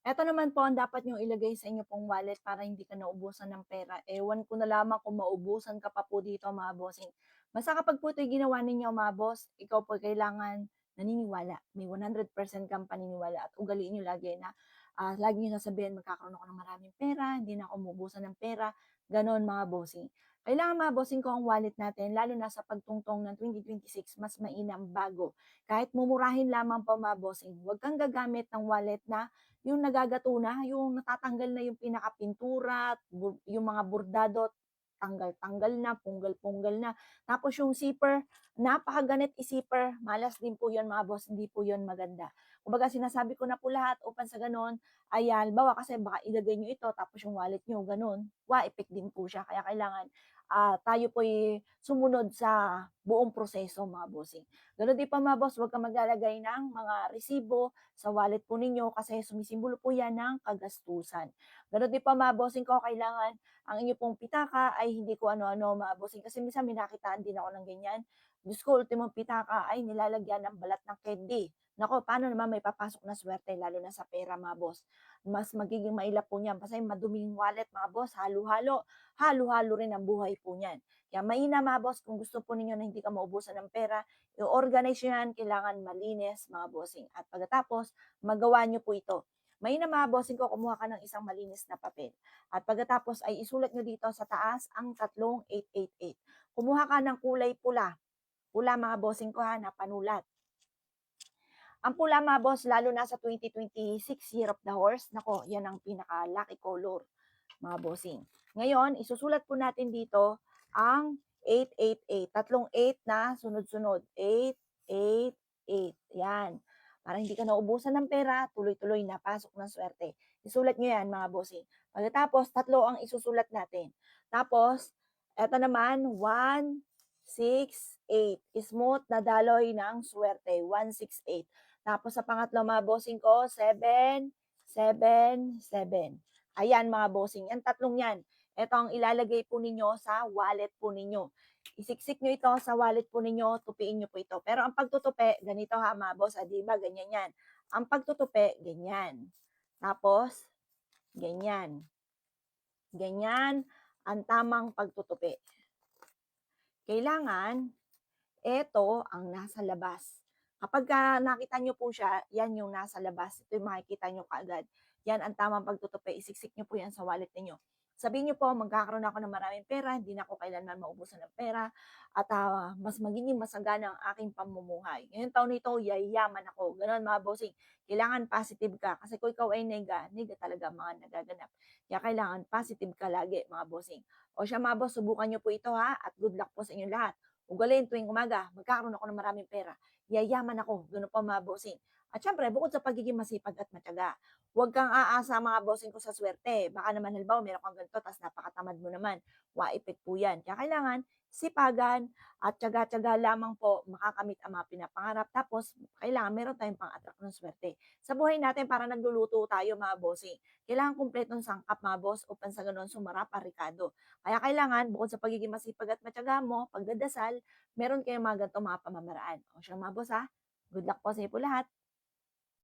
Eto naman po ang dapat niyong ilagay sa inyo pong wallet para hindi ka naubusan ng pera. Ewan ko na lamang kung maubusan ka pa po dito mga bossing. Basta kapag po ito'y ginawa ninyo mga boss, ikaw po kailangan naniniwala. May 100% kang paniniwala at ugaliin niyo lagi na lagi niyo sasabihin magkakaroon ako ng maraming pera, hindi na ako maubusan ng pera, gano'n mga bossing. Kailangan mga bossing ko ang wallet natin, lalo na sa pagtungtong ng 2026, mas mainam bago. Kahit mumurahin lamang po mga bossing, huwag kang gagamit ng wallet na yung nagagato na, yung natatanggal na yung pinakapintura, yung mga bordado, tanggal-tanggal na, punggal-punggal na. Tapos yung zipper, napakaganit i-zipper, malas din po yun mga boss, hindi po yun maganda. Kumbaga sinasabi ko na po lahat upang sa gano'n ay halimbawa kasi baka ilagay niyo ito tapos yung wallet niyo gano'n, effect din po siya. Kaya kailangan, tayo po'y sumunod sa buong proseso mga bossing. Gano'n din po mga boss, huwag kang maglalagay ng mga resibo sa wallet po ninyo kasi sumisimbolo po yan ng kagastusan. Gano'n din po mga bossing ko, kailangan ang inyo pong pitaka ay hindi ko ano-ano mga bossing kasi minsan may nakitaan din ako ng ganyan. Diyos ko, ultimong pitaka ay nilalagyan ng balat ng candy. Nako, paano naman may papasok na swerte lalo na sa pera mga boss. Mas magiging mailap po niyan kasi maduming wallet mga boss, halo-halo. Halo-halo rin ang buhay po niyan. Kaya mainam mga boss kung gusto po ninyo na hindi ka maubusan ng pera, i-organize nyo yan, kailangan malinis mga bossing. At pagkatapos, magawa nyo po ito. Mainam mga bossing ko, kumuha ka ng isang malinis na papel. At pagkatapos ay isulat nyo dito sa taas ang tatlong 888. Kumuha ka ng kulay pula. Pula mga bossing ko ha, na panulat. Ang pula mga boss, lalo na sa 2026 Year of the Horse, nako, yan ang pinaka-lucky color mga bossing. Ngayon, isusulat po natin dito ang 888. Tatlong 8 na sunod-sunod. 888. Yan. Para hindi ka naubusan ng pera, tuloy-tuloy na pasok ng swerte. Isulat nyo yan mga bossing. Pagkatapos, tatlo ang isusulat natin. Tapos, eto naman, 1, 6, 8. Smooth na daloy ng swerte. 1, 6, 8. Tapos sa pangatlo mga bossing ko, 7, 7, 7. Ayan mga bossing, yan tatlong yan. Ito ang ilalagay po ninyo sa wallet po ninyo. Isiksik nyo ito sa wallet po ninyo, tupiin nyo po ito. Pero ang pagtutupi, ganito ha mga boss, di ba ganyan yan. Ang pagtutupi, ganyan. Tapos, ganyan. Ganyan ang tamang pagtutupi. Kailangan eto ang nasa labas. Kapagka nakita niyo po siya, yan yung nasa labas. Ito yung makikita niyo kaagad. Yan ang tamang pagtutupi. Isiksik niyo po yan sa wallet niyo. Sabihin niyo po, magkakaroon ako ng maraming pera, hindi na ako kailanman maubusan ng pera, at mas magiging masagana ang aking pamumuhay. Ngayong taon nito, yayaman ako. Ganon mga bossing. Kailangan positive ka. Kasi kung ikaw ay nega, nega talaga ang mga nagaganap. Kaya kailangan positive ka lagi mga bossing. O siya mga boss, subukan niyo po ito ha, at good luck po sa inyo lahat. Ugaliin tuwing umaga, magkakaroon ako ng maraming pera, yayaman ako, gano'n po mga bossing. At syempre bukod sa pagiging masipag at matiyaga, huwag kang aasa mga bossing ko sa swerte. Baka naman halimbawa meron kang ganito ta's napakatamad mo naman, epek po 'yan. Kaya kailangan sipagan at tiyaga-tiyaga lamang po makakamit ang mga pinapangarap. Tapos kailangan meron tayong pang-attract ng swerte. Sa buhay natin parang nagluluto tayo mga bossing. Kailangan kumpletong sangkap mga boss upang sa gano'n sumarap ang rekado. Kaya kailangan bukod sa pagiging masipag at matiyaga mo, pagdadasal, meron kayong mga ganitong mga pamamaraan. O siya mga boss ha, good luck po sa inyo po lahat.